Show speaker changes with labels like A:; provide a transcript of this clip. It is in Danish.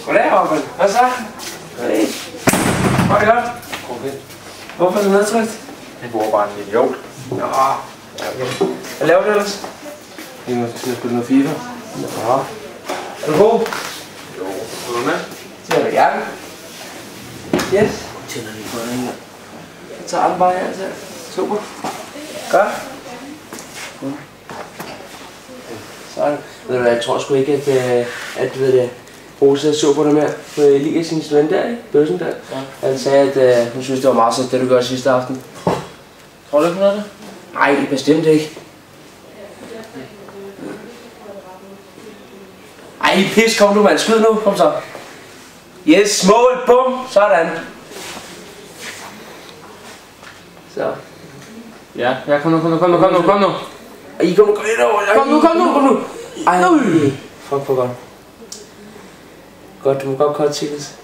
A: Goddag, Robin. Hvad så? Hey. Var det godt? Okay. Hvorfor er du nedtrykt?
B: Jeg bor bare en idiot.
A: Nå, okay. Hvad laver du ellers?
B: Jeg må til at spille noget FIFA.
A: Nå. Er du god?
B: Jo, er du med?
A: Det er da gerne. Yes. Tænder lige på den her. Jeg tager den bare her til. Super. Godt. Sådan. Ved du hvad, jeg tror sgu ikke, at du ved det, Rosa så på dig mere. Med lige sin student der i bøssen der. Ja. Han sagde, at hun synes, det var meget sødt, det du gjorde sidste aften.
B: Tror du ikke noget af det?
A: Nej, bestemt ikke. Ej, pis, kom du mand. Skyd nu. Kom så. Yes, mål. Bum. Sådan. Så.
B: Ja, kom nu.
A: Ej, kom nu ind over. Kom nu. Ej, fuck for godt. Godt, du må godt cut, Silas.